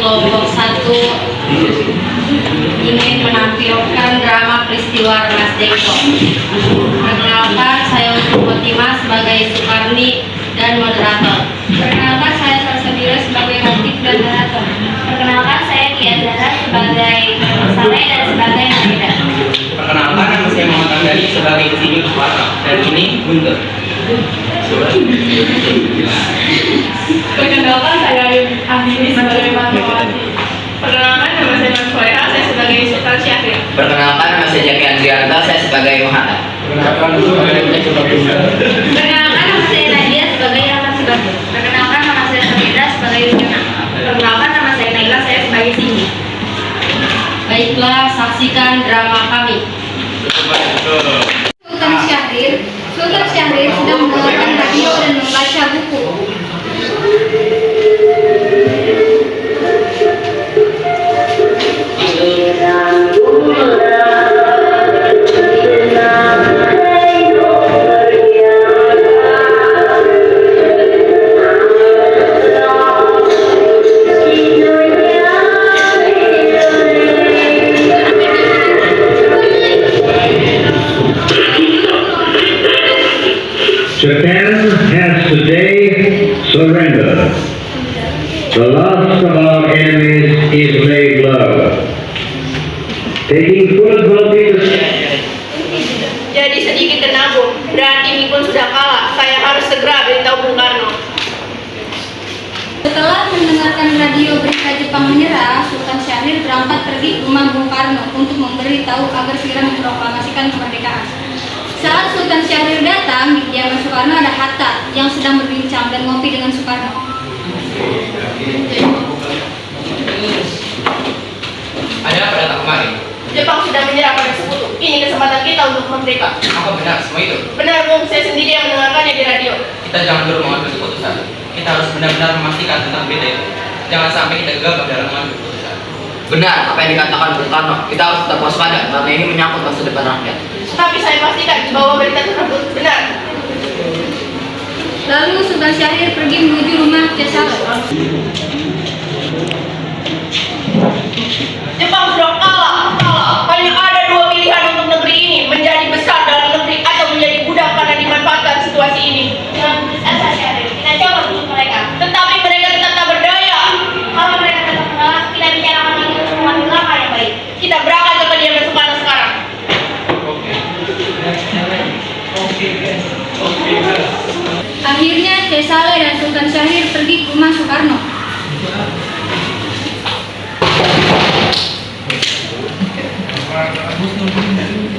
kelompok 1 ingin menampilkan drama peristiwa Rengas Dengklok. Perkenalkan, saya Fatimah sebagai Sukarni dan moderator. Perkenalkan, saya Salsabila sebagai motif dan narator. Perkenalkan, saya Kia Zara sebagai Saleh dan sebagai Hamida. Perkenalkan, nama saya Muhammad Andani sebagai Insinyur Soeharto dan ini Guntur. Perkenalkan, saya Andini sebagai Fatmawati. Perkenalkan, nama saya Soeha, saya sebagai Sultan Syahrir. Perkenalkan, nama saya Jaki Andrianto, saya sebagai Muhammad. Perkenalkan, nama saya Nadia sebagai Rama Subagio. Perkenalkan, nama saya Samira sebagai Yudhana. Perkenalkan, nama saya Naila, saya sebagai Cindy. Baiklah, saksikan drama kami. Sultan Syahrir sedang mendengarkan radio dan membaca buku. Japan has today surrendered. The last of our enemies is made love. Taking full advantage. Jadi sedikit tenang, berarti Mipun sudah kalah. Saya harus segera beritahu Bung Karno. Setelah mendengarkan radio berita Jepang menyerah, Sultan Syahrir berangkat pergi ke rumah Bung Karno untuk memberitahu agar segera memproklamasikan kemerdekaan. Saat Sultan Syahrir datang, di kediaman Soekarno ada Hatta yang sedang berbincang dan ngopi dengan Soekarno. Ada apa datang kemari? Jepang sudah menyerah pada sekutu. Ini kesempatan kita untuk merdeka. Apa benar semua itu? Benar, Bung. Saya sendiri yang mendengarkannya di radio. Kita jangan dulu mengambil keputusan. Kita harus benar-benar memastikan tentang berita itu. Jangan sampai kita gagal dalam mengambil keputusan. Benar apa yang dikatakan Bung Karno. Kita harus tetap waspada karena ini menyangkut masa depan rakyat. Tapi saya pastikan bahwa berita tersebut benar. Lalu Sultan Syahrir pergi menuju rumah Cesare. Jepang sudah kalah. Hanya ada dua pilihan untuk negeri ini, menjadi besar dalam negeri atau menjadi budak karena dimanfaatkan situasi ini. Jangan putus asa, Syahrir. Kita coba bujuk mereka. Tetapi mereka tetap tak berdaya. Kalau mereka tetap menolak, kita bicarakan lagi untuk mengambil langkah yang baik. Kita berangkat ke kediaman Soekarno sekarang. Akhirnya Cesare dan Sultan Syahrir pergi ke rumah Soekarno.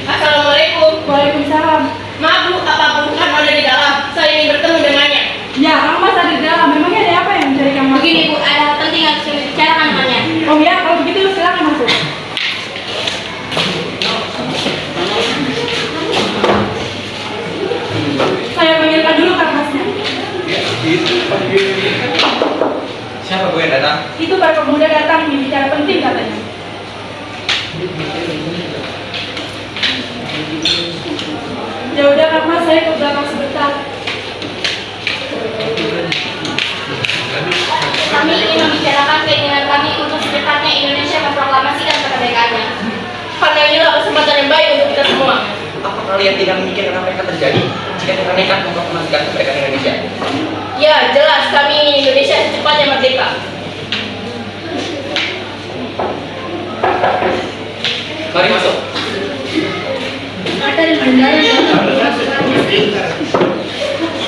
Assalamualaikum. Waalaikumsalam. Maaf Bu, apa Bung Karno ada di dalam? Saya ingin bertemu dengannya. Ya, Kang Mas ada di dalam. Memangnya ada apa yang mencari Kang Mas? Begini Bu, ada hal penting yang saya bicarakan dengannya. Oh ya, kalau begitu silakan masuk. Saya panggilkan dulu Kang Masnya. Siapa Bu yang datang? Itu para pemuda datang ingin bicara penting katanya. Ya udah Kang Mas, saya ke belakang sebentar. Kami ingin membicarakan keinginan kami untuk secepatnya Indonesia memproklamasikan kemerdekaannya. Karena inilah kesempatan yang baik untuk kita semua. Apa kalian tidak memikirkan apa yang akan terjadi jika kita nekat memproklamasikan kemerdekaan Indonesia? Ya, jelas kami ingin Indonesia secepatnya merdeka. Mari masuk. Mata dan penjara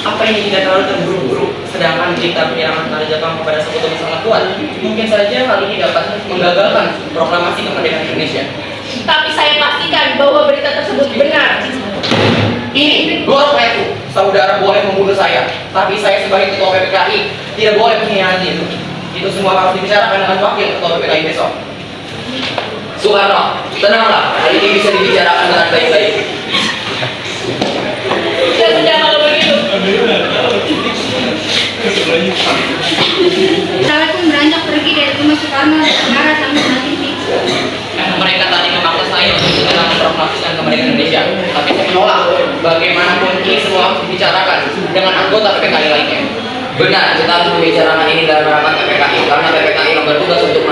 Apa ini tidak terlalu terburu-buru? Sedangkan berita penyerangan tentara Jepang kepada sekutu sangat kuat. Mungkin saja hal ini dapat menggagalkan proklamasi kemerdekaan Indonesia. Tapi saya pastikan bahwa berita tersebut benar. Ini Goro itu. Saudara boleh membunuh saya, tapi saya sebagai ketua PPKI tidak boleh mengkhianati itu. Itu semua harus dibicarakan dengan wakil ketua PPKI besok. Soekarno, tenanglah. Hal ini bisa dibicarakan dengan baik-baik. Ya sudah kalau begitu. Cesare pun beranjak pergi dari rumah Soekarno dan mengarah sambil TV. Mereka tadi memaksa saya untuk segera memproklamasikan kemerdekaan Indonesia, tapi saya menolak. Bagaimanapun ini semua harus dibicarakan dengan anggota PPKI lainnya. Benar, kita harus membicarakan ini dalam rapat PPKI karena PPKI yang bertugas untuk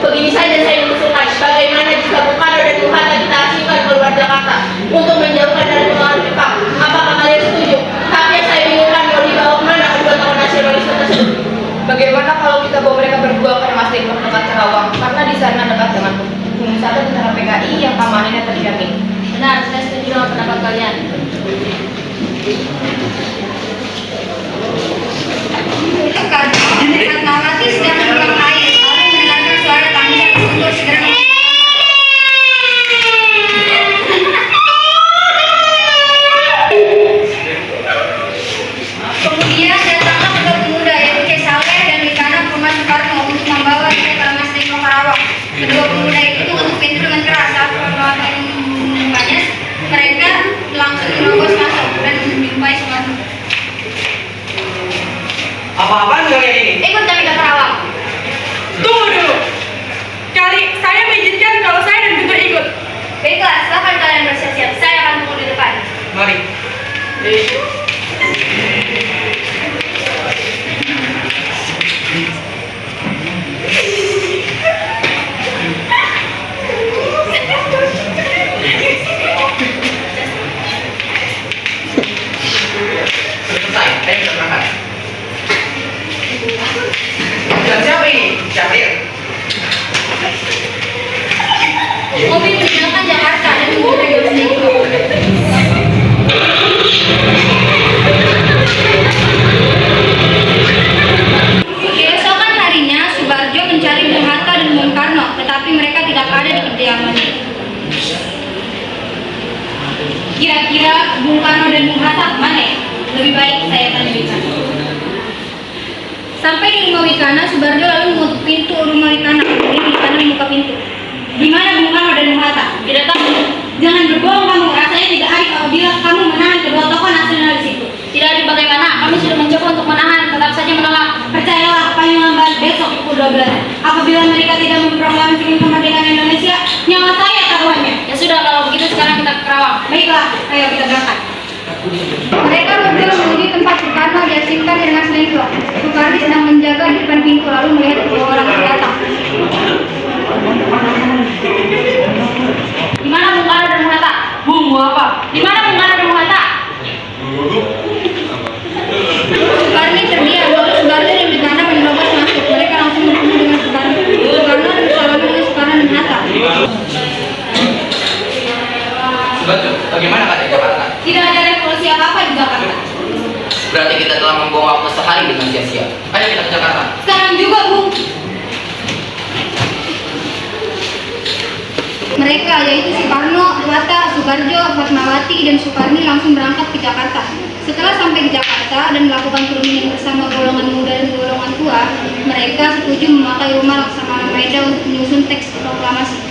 Begini saja saya mengusulkan, bagaimana jika Bung Karno dan Bung Hatta kita asingkan keluar Jakarta untuk menjauhkan dari pengaruh Jepang? Apakah kalian setuju? Tapi yang saya bingungkan mau dibawa kemana kedua tokoh nasionalisme tersebut? Bagaimana kalau kita bawa mereka berdua ke Mas Depok dekat Karawang? Karena di sana dekat dengan wisata tentara PKI yang keamanannya terjamin. Benar, saya setuju dengan pendapat kalian. Soekarno dan Fatmawati sedang menuang air, lalu mendengarkan suara tangisan untuk segera kemudian datanglah kedua pemuda yaitu C. Saleh dan Wikana ke rumah Soekarno untuk membawa dia ke Mas Depok Karawang. Kedua pemuda itu mengetuk pintu dengan keras. Saat Fatmawati membukanya, mereka langsung menerobos masuk dan menjumpai Soekarno. Apa-apaan kalian ini? Ikut kami ke Karawang. Tunggu dulu. Saya mengizinkan kalau saya dan Guntur ikut. Baiklah, silakan kalian bersiap-siap. Saya akan tunggu di depan. Mari. Selesai, ayo kita berangkat. Dan siapa ini? Syahrir. Mobil meninggalkan Jakarta dan menuju ke Mas Depok. Keesokan harinya, Subarjo mencari Bung Hatta dan Bung Karno, tetapi mereka tidak ada di kediamannya. Kira-kira Bung Karno dan Bung Hatta kemana ya? Lebih baik saya tanya Wikana. Sampai di rumah Wikana, Subarjo lalu mengetuk pintu rumah Wikana. Kemudian Wikana membuka pintu. Di mana Bung Karno dan Bung Hatta? Tidak tahu. Jangan berbohong kamu. Rasanya tidak adil apabila kamu menahan kedua tokoh nasionalis itu. Tidak ada bagaimana, kami sudah mencoba untuk menahan, tetap saja menolak. Percayalah apa yang membahas besok pukul 12. Apabila mereka tidak memproklamasikan kemerdekaan Indonesia, nyawa saya taruhannya. Ya sudah, kalau begitu sekarang kita ke Karawang. Baiklah, ayo kita berangkat. Mereka berdua menuju tempat Soekarno diasingkan di Rengas Dengklok. Soekarno sedang menjaga di depan pintu lalu melihat dua orang yang datang. Di mana Bung Karno dan Bung Hatta? Bung, mau apa? Di mana Bung Karno dan Bung Hatta? Soekarno terdiam, lalu Soekarno dan Wikana menerobos masuk. Mereka langsung bertemu dengan Soekarno. Soekarno bersalaman dengan Soekarno dan Hatta. Betul. Bagaimana keadaan Jakarta? Tidak ada revolusi apa-apa di Jakarta. Berarti kita telah membuang waktu sehari dengan sia-sia. Ayo kita ke Jakarta. Sekarang juga, Bung. Mereka yaitu Soekarno, Hatta, Soekarjo, Fatmawati, dan Soekarni langsung berangkat ke Jakarta. Setelah sampai di Jakarta dan melakukan perundingan bersama golongan muda dan golongan tua, mereka setuju memakai rumah Laksamana Maeda untuk menyusun teks proklamasi.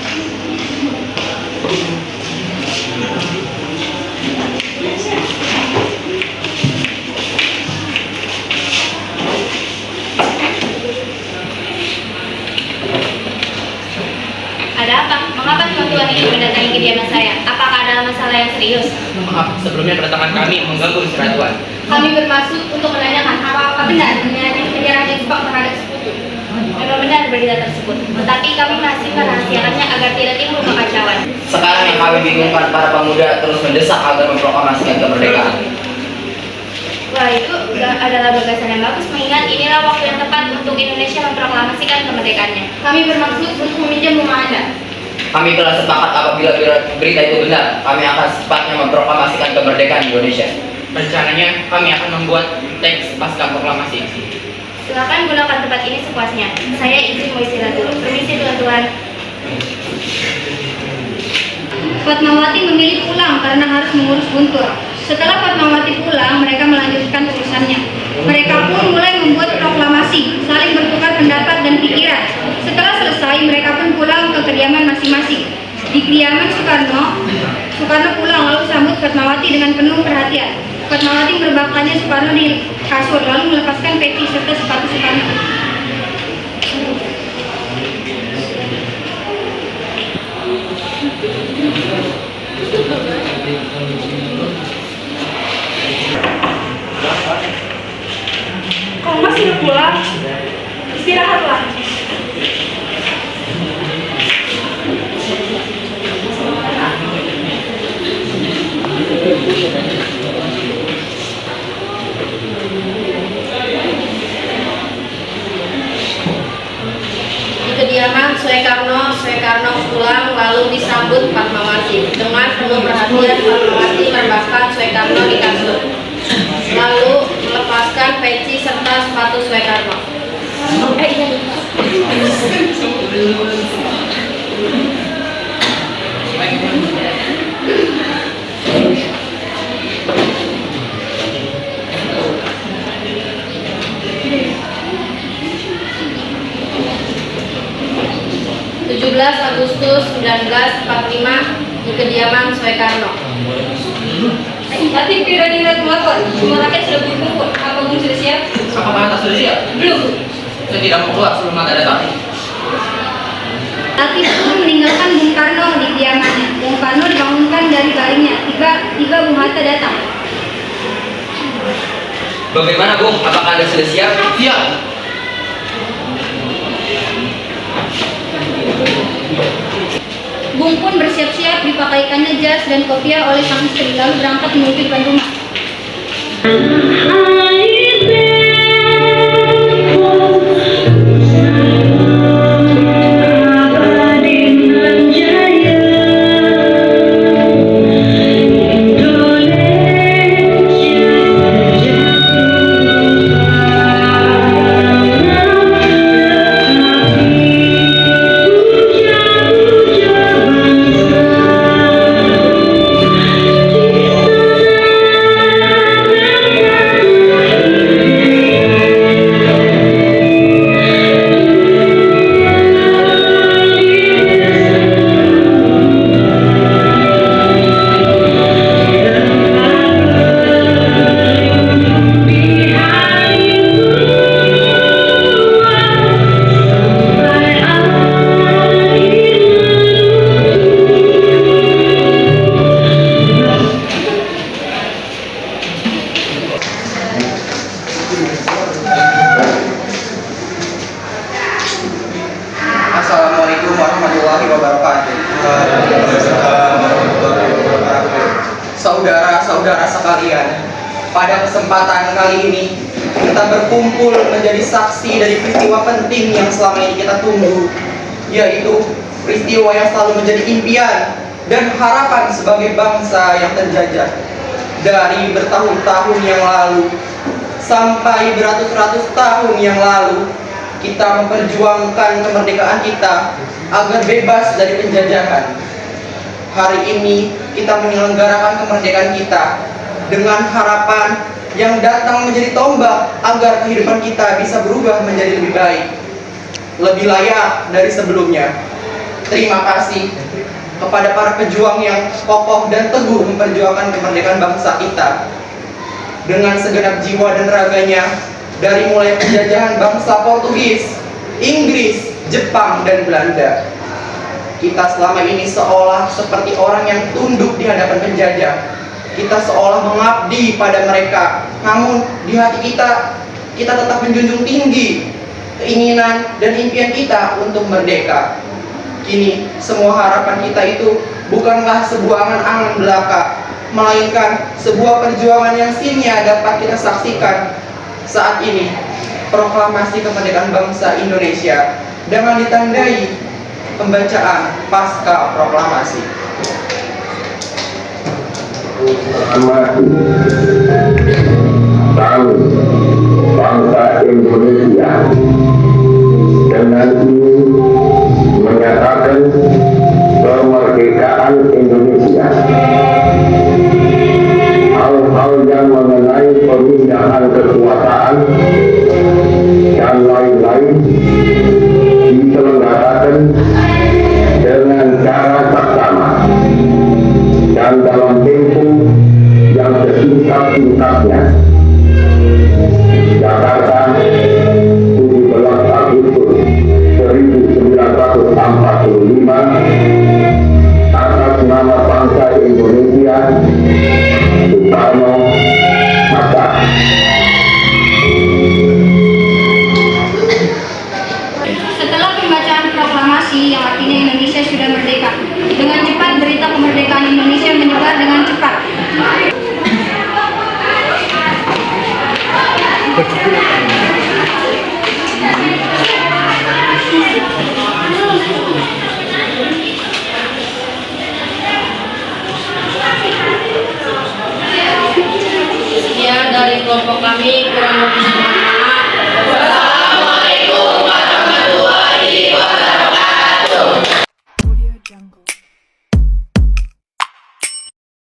Ada apa? Mengapa tuan-tuan ini mendatangi kediaman saya? Apakah ada masalah yang serius? Maaf, sebelumnya kedatangan kami mengganggu istirahat Tuan. Kami bermaksud untuk menanyakan apa benar penjarahan Jepang terhadap sekutu. Memang benar berita tersebut, tetapi kami masih merahasiakannya agar tidak timbul kekacauan. Sekarang yang kami bingungkan, para pemuda terus mendesak agar memproklamasikan kemerdekaan. Wah, itu adalah gagasan yang bagus, mengingat inilah waktu yang tepat untuk Indonesia memproklamasikan kemerdekaannya. Kami bermaksud untuk meminjam rumah Anda. Kami telah sepakat apabila berita itu benar, kami akan secepatnya memproklamasikan kemerdekaan Indonesia. Rencananya kami akan membuat teks pasca proklamasi. Silakan gunakan tempat ini sepuasnya. Saya izin mau istirahat dulu. Permisi tuan-tuan. Fatmawati memilih pulang karena harus mengurus Guntur. Setelah Fatmawati pulang, mereka melanjutkan urusannya. Mereka pun mulai membuat proklamasi, saling bertukar pendapat dan pikiran. Setelah selesai, mereka pun pulang ke kediaman masing-masing. Di kediaman Soekarno pulang lalu sambut Fatmawati dengan penuh perhatian. Fatmawati merebahkannya Soekarno di kasur lalu melepaskan peci serta sepatu Soekarno. Kau masih pulang? Istirahatlah. Di kediaman Soekarno pulang lalu disambut Fatmawati. Dengan penuh perhatian Fatmawati merebahkan Soekarno di kasur, lalu melepaskan peci serta sepatu Soekarno. Agustus 1945 di kediaman Soekarno. Tapi pira-pira melapor, semua rakyat sudah berkumpul. Apa Bung sudah siap? Apakah Anda sudah siap? Belum. Saya tidak mau keluar sebelum Anda datang. Latif pun meninggalkan Bung Karno di kediamannya. Bung Karno dibangunkan dari baringnya. Tiba Bung Hatta datang. Bagaimana Bung? Apakah Anda sudah siap? Siap. Bung pun bersiap-siap, dipakaikannya jas dan kopiah oleh sang istri, lalu berangkat menuju depan rumah. Assalamualaikum warahmatullahi wabarakatuh. Saudara-saudara sekalian, pada kesempatan kali ini kita berkumpul menjadi saksi dari peristiwa penting yang selama ini kita tunggu, yaitu peristiwa yang selalu menjadi impian dan harapan sebagai bangsa yang terjajah. Dari bertahun-tahun yang lalu sampai beratus-ratus tahun yang lalu, kita memperjuangkan kemerdekaan kita agar bebas dari penjajahan. Hari ini kita menyelenggarakan kemerdekaan kita dengan harapan yang datang menjadi tombak agar kehidupan kita bisa berubah menjadi lebih baik, lebih layak dari sebelumnya. Terima kasih kepada para pejuang yang kokoh dan teguh memperjuangkan kemerdekaan bangsa kita. Dengan segenap jiwa dan raganya, dari mulai penjajahan bangsa Portugis, Inggris, Jepang, dan Belanda, kita selama ini seolah seperti orang yang tunduk di hadapan penjajah. Kita seolah mengabdi pada mereka. Namun di hati kita tetap menjunjung tinggi keinginan dan impian kita untuk merdeka. Kini semua harapan kita itu bukanlah sebuah angan-angan belaka, melainkan sebuah perjuangan yang sinnya dapat kita saksikan saat ini. Proklamasi kemerdekaan bangsa Indonesia dengan ditandai pembacaan pasca proklamasi. Amati bangsa Indonesia dengan ini menyatakan kemerdekaan Indonesia. Hal-hal yang mengenai pemindahan kekuasaan dan lain-lain diselenggarakan dengan cara saksama dan dalam tempo yang sesingkat-singkatnya. Jakarta, 17 Agustus 1945, atas nama bangsa Indonesia, Soekarno Hatta. Setelah pembacaan proklamasi yang artinya Indonesia sudah merdeka, dengan cepat berita kemerdekaan Indonesia menyebar dengan cepat. kelompok kami kurang lebih